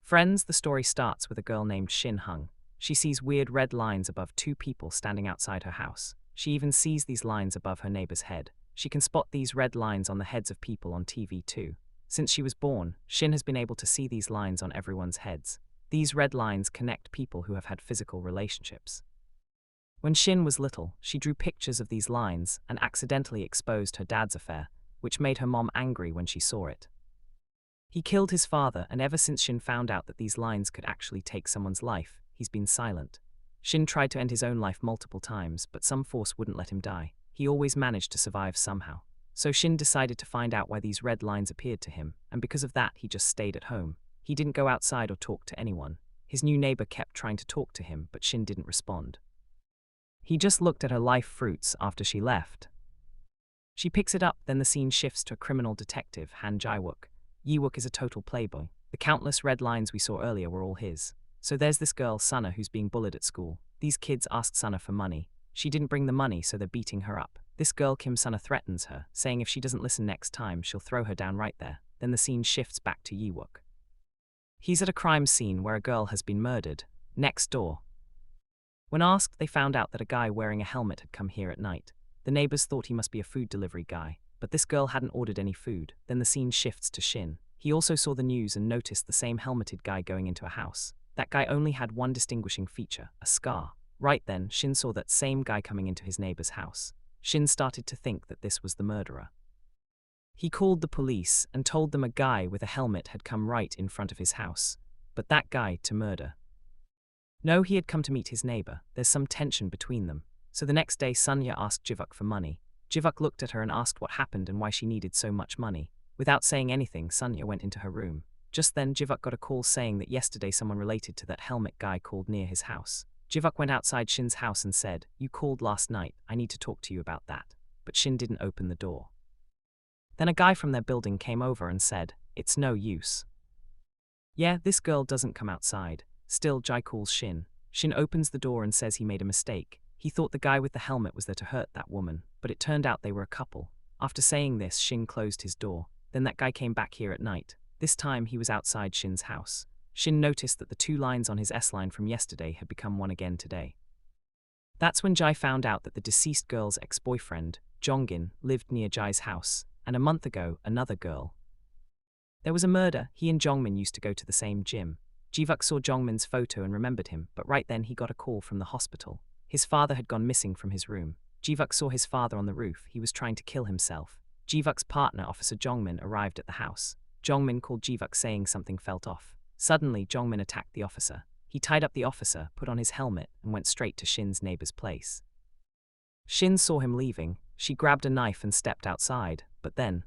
Friends, the story starts with a girl named Shin. She sees weird red lines above two people standing outside her house. She even sees these lines above her neighbor's head. She can spot these red lines on the heads of people on TV too. Since she was born, Shin has been able to see these lines on everyone's heads. These red lines connect people who have had physical relationships. When Shin was little, she drew pictures of these lines and accidentally exposed her dad's affair, which made her mom angry when she saw it. He killed his father, and ever since Shin found out that these lines could actually take someone's life, he's been silent. Shin tried to end his own life multiple times, but some force wouldn't let him die. He always managed to survive somehow. So Shin decided to find out why these red lines appeared to him, and because of that he just stayed at home. He didn't go outside or talk to anyone. His new neighbor kept trying to talk to him, but Shin didn't respond. He just looked at her life fruits after she left. She picks it up, then the scene shifts to a criminal detective, Han Jae-wook. Yi-wook is a total playboy. The countless red lines we saw earlier were all his. So there's this girl, Sunna, who's being bullied at school. These kids asked Sunna for money. She didn't bring the money, so they're beating her up. This girl, Kim Sunna, threatens her, saying if she doesn't listen next time, she'll throw her down right there. Then the scene shifts back to Yi-wook. He's at a crime scene where a girl has been murdered, next door. When asked, they found out that a guy wearing a helmet had come here at night. The neighbors thought he must be a food delivery guy, but this girl hadn't ordered any food. Then the scene shifts to Shin. He also saw the news and noticed the same helmeted guy going into a house. That guy only had one distinguishing feature, a scar. Right then, Shin saw that same guy coming into his neighbor's house. Shin started to think that this was the murderer. He called the police and told them a guy with a helmet had come right in front of his house. But that guy to murder. No, he had come to meet his neighbor. There's some tension between them. So the next day, Sunya asked Ji-wook for money. Ji-wook looked at her and asked what happened and why she needed so much money. Without saying anything, Sunya went into her room. Just then, Ji-wook got a call saying that yesterday someone related to that helmet guy called near his house. Ji-wook went outside Shin's house and said, "You called last night, I need to talk to you about that." But Shin didn't open the door. Then a guy from their building came over and said, "It's no use." Yeah, this girl doesn't come outside. Still, Jai calls Shin. Shin opens the door and says he made a mistake. He thought the guy with the helmet was there to hurt that woman, but it turned out they were a couple. After saying this, Shin closed his door. Then that guy came back here at night. This time he was outside Shin's house. Shin noticed that the two lines on his S-line from yesterday had become one again today. That's when Jai found out that the deceased girl's ex-boyfriend, Jonggin, lived near Jai's house, and a month ago, another girl. There was a murder. He and Jongmin used to go to the same gym. Ji-wook saw Jongmin's photo and remembered him, but right then he got a call from the hospital. His father had gone missing from his room. Ji-wook saw his father on the roof. He was trying to kill himself. Ji-wook's partner, Officer Jongmin, arrived at the house. Jongmin called Ji-wook saying something felt off. Suddenly, Jongmin attacked the officer. He tied up the officer, put on his helmet, and went straight to Shin's neighbor's place. Shin saw him leaving. She grabbed a knife and stepped outside, but then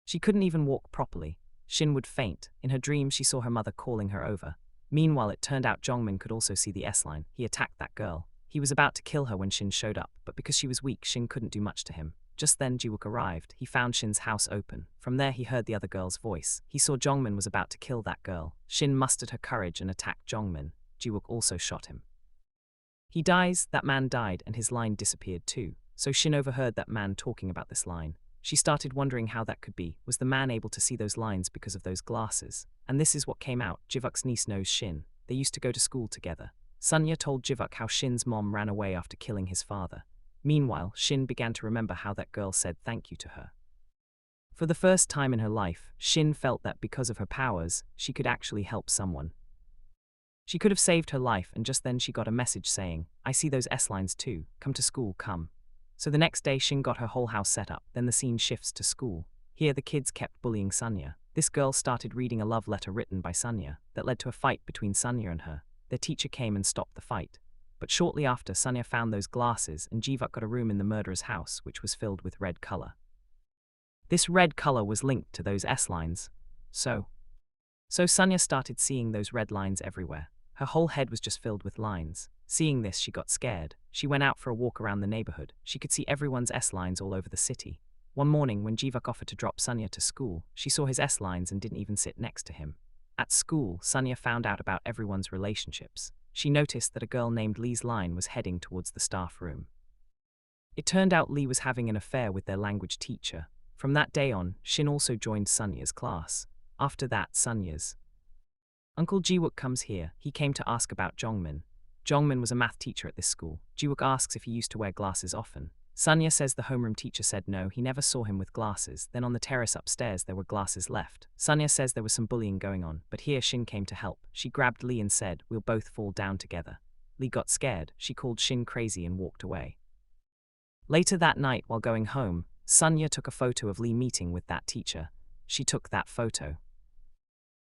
she couldn't even walk properly. Shin would faint. In her dream, she saw her mother calling her over. Meanwhile, it turned out Jongmin could also see the S-line. He attacked that girl. He was about to kill her when Shin showed up, but because she was weak, Shin couldn't do much to him. Just then, Ji-wook arrived. He found Shin's house open. From there, he heard the other girl's voice. He saw Jongmin was about to kill that girl. Shin mustered her courage and attacked Jongmin. Ji-wook also shot him. He dies, that man died, and his line disappeared too. So Shin overheard that man talking about this line. She started wondering how that could be. Was the man able to see those lines because of those glasses? And this is what came out. Ji-wook's niece knows Shin. They used to go to school together. Sunya told Ji-wook how Shin's mom ran away after killing his father. Meanwhile, Shin began to remember how that girl said thank you to her. For the first time in her life, Shin felt that because of her powers, she could actually help someone. She could have saved her life, and just then she got a message saying, "I see those S-lines too. Come to school, come." So the next day, Shin got her whole house set up. Then the scene shifts to school. Here, the kids kept bullying Sunya. This girl started reading a love letter written by Sunya that led to a fight between Sunya and her. Their teacher came and stopped the fight. But shortly after, Sunya found those glasses, and Ji-wook got a room in the murderer's house, which was filled with red color. This red color was linked to those S-lines. So Sunya started seeing those red lines everywhere. Her whole head was just filled with lines. Seeing this, she got scared. She went out for a walk around the neighborhood. She could see everyone's S-lines all over the city. One morning, when Ji-wook offered to drop Sunya to school, she saw his S-lines and didn't even sit next to him. At school, Sunya found out about everyone's relationships. She noticed that a girl named Lee's line was heading towards the staff room. It turned out Lee was having an affair with their language teacher. From that day on, Shin also joined Sunya's class. After that, Sunya's Uncle Jiwook comes here. He came to ask about Jongmin. Jongmin was a math teacher at this school. Jiwook asks if he used to wear glasses often. Sunya says the homeroom teacher said no, he never saw him with glasses. Then on the terrace upstairs there were glasses left. Sunya says there was some bullying going on, but here Shin came to help. She grabbed Lee and said, "We'll both fall down together." Lee got scared. She called Shin crazy and walked away. Later that night, while going home, Sunya took a photo of Lee meeting with that teacher. She took that photo.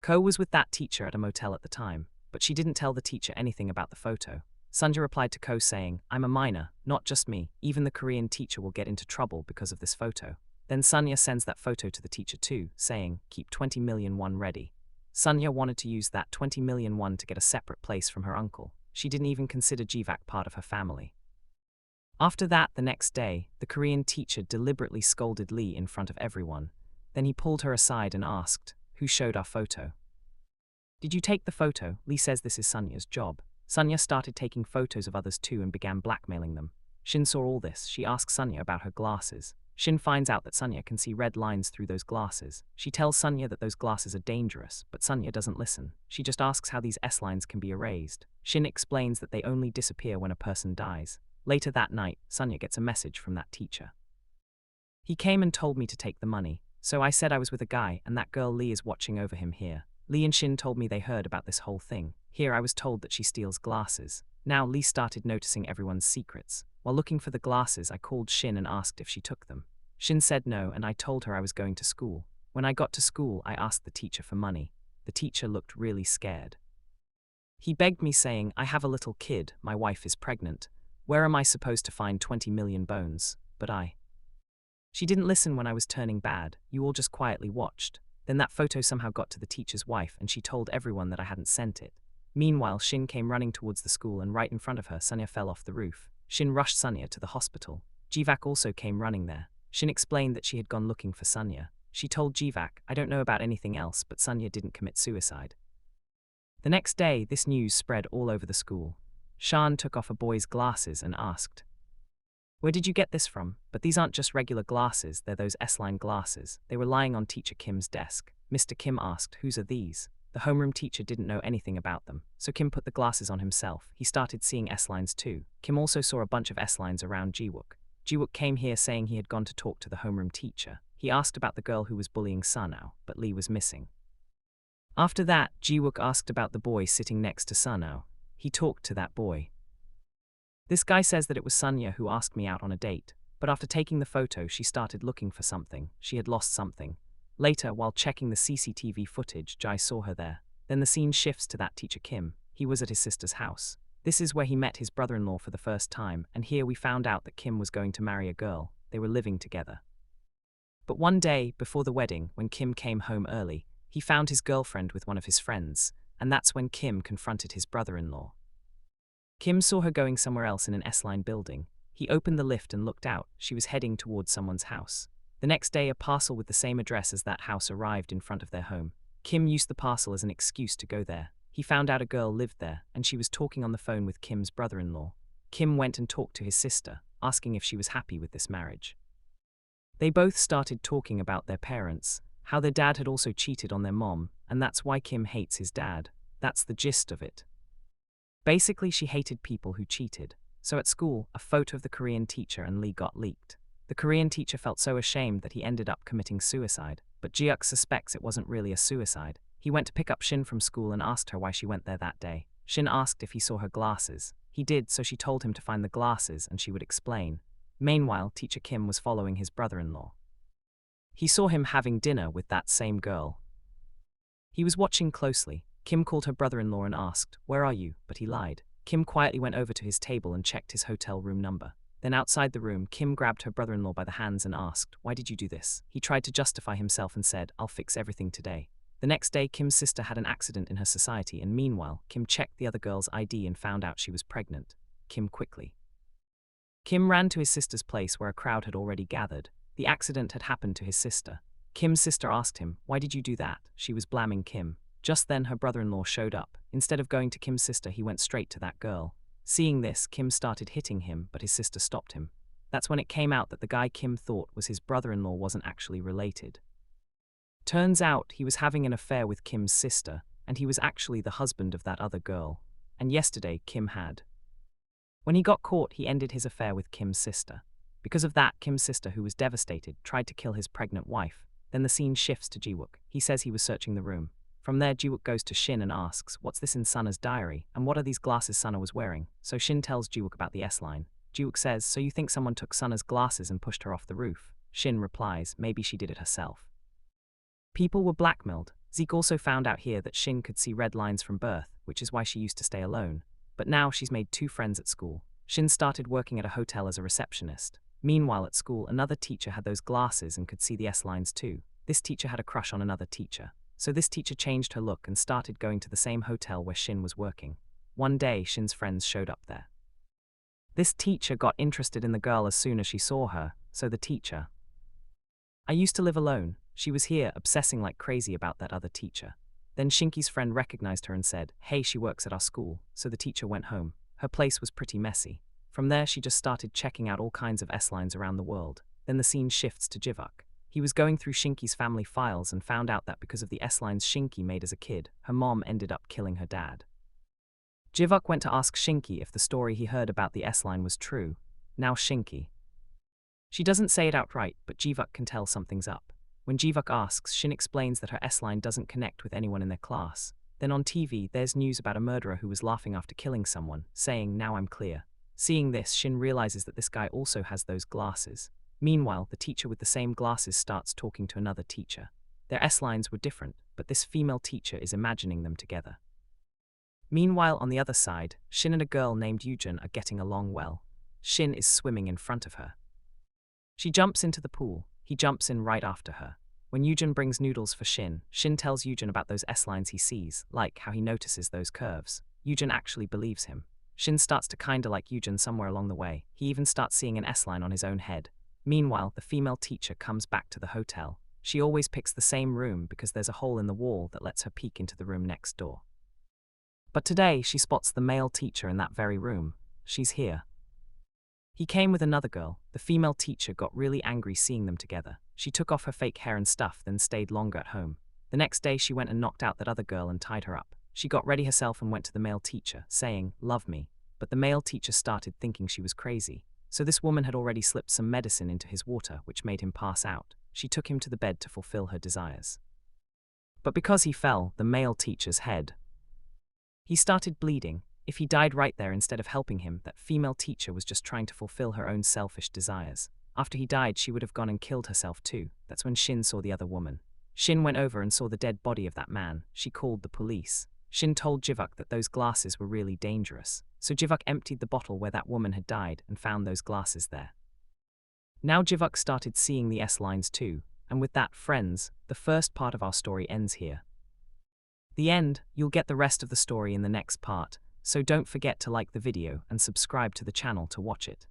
Ko was with that teacher at a motel at the time, but she didn't tell the teacher anything about the photo. Sunya replied to Ko saying, "I'm a minor, not just me, even the Korean teacher will get into trouble because of this photo." Then Sunya sends that photo to the teacher too, saying, "Keep 20 million won ready." Sunya wanted to use that 20 million won to get a separate place from her uncle. She didn't even consider Jivak part of her family. After that, the next day, the Korean teacher deliberately scolded Lee in front of everyone. Then he pulled her aside and asked, "Who showed our photo?" "Did you take the photo?" Lee says this is Sunya's job. Sunya started taking photos of others too and began blackmailing them. Shin saw all this. She asks Sunya about her glasses. Shin finds out that Sunya can see red lines through those glasses. She tells Sunya that those glasses are dangerous, but Sunya doesn't listen. She just asks how these S-lines can be erased. Shin explains that they only disappear when a person dies. Later that night, Sunya gets a message from that teacher. "He came and told me to take the money, so I said I was with a guy and that girl Lee is watching over him here. Lee and Shin told me they heard about this whole thing. Here I was told that she steals glasses. Now Lee started noticing everyone's secrets. While looking for the glasses, I called Shin and asked if she took them. Shin said no, and I told her I was going to school. When I got to school, I asked the teacher for money. The teacher looked really scared. He begged me saying, 'I have a little kid, my wife is pregnant. Where am I supposed to find 20 million bones?' But She didn't listen when I was turning bad. You all just quietly watched. Then that photo somehow got to the teacher's wife and she told everyone that I hadn't sent it. Meanwhile, Shin came running towards the school and right in front of her, Sunya fell off the roof. Shin rushed Sunya to the hospital. Jivak also came running there. Shin explained that she had gone looking for Sunya. She told Jivak, "I don't know about anything else, but Sunya didn't commit suicide." The next day, this news spread all over the school. Shan took off a boy's glasses and asked, "Where did you get this from?" But these aren't just regular glasses, they're those S-line glasses. They were lying on Teacher Kim's desk. Mr. Kim asked, "Whose are these?" The homeroom teacher didn't know anything about them, so Kim put the glasses on himself. He started seeing S-lines too. Kim also saw a bunch of S-lines around Jiwook. Jiwook came here saying he had gone to talk to the homeroom teacher. He asked about the girl who was bullying Sunao, but Lee was missing. After that, Jiwook asked about the boy sitting next to Sunao. He talked to that boy. This guy says that it was Sunya who asked me out on a date, but after taking the photo, she started looking for something. She had lost something. Later, while checking the CCTV footage, Jai saw her there. Then the scene shifts to that teacher Kim. He was at his sister's house. This is where he met his brother-in-law for the first time, and here we found out that Kim was going to marry a girl. They were living together. But one day, before the wedding, when Kim came home early, he found his girlfriend with one of his friends, and that's when Kim confronted his brother-in-law. Kim saw her going somewhere else in an S-line building. He opened the lift and looked out. She was heading towards someone's house. The next day, a parcel with the same address as that house arrived in front of their home. Kim used the parcel as an excuse to go there. He found out a girl lived there, and she was talking on the phone with Kim's brother-in-law. Kim went and talked to his sister, asking if she was happy with this marriage. They both started talking about their parents, how their dad had also cheated on their mom, and that's why Kim hates his dad. That's the gist of it. Basically, she hated people who cheated. So at school, a photo of the Korean teacher and Lee got leaked. The Korean teacher felt so ashamed that he ended up committing suicide, but Jiuk suspects it wasn't really a suicide. He went to pick up Shin from school and asked her why she went there that day. Shin asked if he saw her glasses. He did, so she told him to find the glasses and she would explain. Meanwhile, teacher Kim was following his brother-in-law. He saw him having dinner with that same girl. He was watching closely. Kim called her brother-in-law and asked, "Where are you?" But he lied. Kim quietly went over to his table and checked his hotel room number. Then outside the room, Kim grabbed her brother-in-law by the hands and asked, "Why did you do this?" He tried to justify himself and said, "I'll fix everything today." The next day, Kim's sister had an accident in her society, and meanwhile, Kim checked the other girl's ID and found out she was pregnant. Kim ran to his sister's place where a crowd had already gathered. The accident had happened to his sister. Kim's sister asked him, "Why did you do that?" She was blaming Kim. Just then, her brother-in-law showed up. Instead of going to Kim's sister, he went straight to that girl. Seeing this, Kim started hitting him, but his sister stopped him. That's when it came out that the guy Kim thought was his brother-in-law wasn't actually related. Turns out, he was having an affair with Kim's sister, and he was actually the husband of that other girl, and yesterday Kim had. When he got caught, he ended his affair with Kim's sister. Because of that, Kim's sister, who was devastated, tried to kill his pregnant wife. Then the scene shifts to Jiwook. He says he was searching the room. From there, Jiwook goes to Shin and asks, "What's this in Suna's diary, and what are these glasses Suna was wearing?" So Shin tells Jiwook about the S-line. Jiwook says, "So you think someone took Suna's glasses and pushed her off the roof?" Shin replies, "Maybe she did it herself." People were blackmailed. Zeke also found out here that Shin could see red lines from birth, which is why she used to stay alone. But now she's made 2 friends at school. Shin started working at a hotel as a receptionist. Meanwhile at school, another teacher had those glasses and could see the S-lines too. This teacher had a crush on another teacher. So this teacher changed her look and started going to the same hotel where Shin was working. One day, Shin's friends showed up there. This teacher got interested in the girl as soon as she saw her, so the teacher. "I used to live alone. She was here, obsessing like crazy about that other teacher." Then Shinky's friend recognized her and said, "Hey, she works at our school." So the teacher went home. Her place was pretty messy. From there, she just started checking out all kinds of S-lines around the world. Then the scene shifts to Jivuk. He was going through Shinky's family files and found out that because of the S-lines Shinky made as a kid, her mom ended up killing her dad. Jivuk went to ask Shinky if the story he heard about the S-line was true. Now Shinky. She doesn't say it outright, but Jivuk can tell something's up. When Jivuk asks, Shin explains that her S-line doesn't connect with anyone in their class. Then on TV, there's news about a murderer who was laughing after killing someone, saying, "Now I'm clear." Seeing this, Shin realizes that this guy also has those glasses. Meanwhile, the teacher with the same glasses starts talking to another teacher. Their S-lines were different, but this female teacher is imagining them together. Meanwhile, on the other side, Shin and a girl named Yujin are getting along well. Shin is swimming in front of her. She jumps into the pool. He jumps in right after her. When Yujin brings noodles for Shin, Shin tells Yujin about those S-lines he sees, like how he notices those curves. Yujin actually believes him. Shin starts to kinda like Yujin somewhere along the way. He even starts seeing an S-line on his own head. Meanwhile, the female teacher comes back to the hotel. She always picks the same room because there's a hole in the wall that lets her peek into the room next door. But today, she spots the male teacher in that very room. She's here. He came with another girl. The female teacher got really angry seeing them together. She took off her fake hair and stuff, then stayed longer at home. The next day, she went and knocked out that other girl and tied her up. She got ready herself and went to the male teacher, saying, "Love me." But the male teacher started thinking she was crazy. So this woman had already slipped some medicine into his water, which made him pass out. She took him to the bed to fulfill her desires. But because he fell, the male teacher's head. He started bleeding. If he died right there instead of helping him, that female teacher was just trying to fulfill her own selfish desires. After he died, she would have gone and killed herself too. That's when Shin saw the other woman. Shin went over and saw the dead body of that man. She called the police. Shin told Jivuk that those glasses were really dangerous. So Jivuk emptied the bottle where that woman had died and found those glasses there. Now Jivuk started seeing the S-lines too, and with that, friends, the first part of our story ends here. The end, you'll get the rest of the story in the next part, so don't forget to like the video and subscribe to the channel to watch it.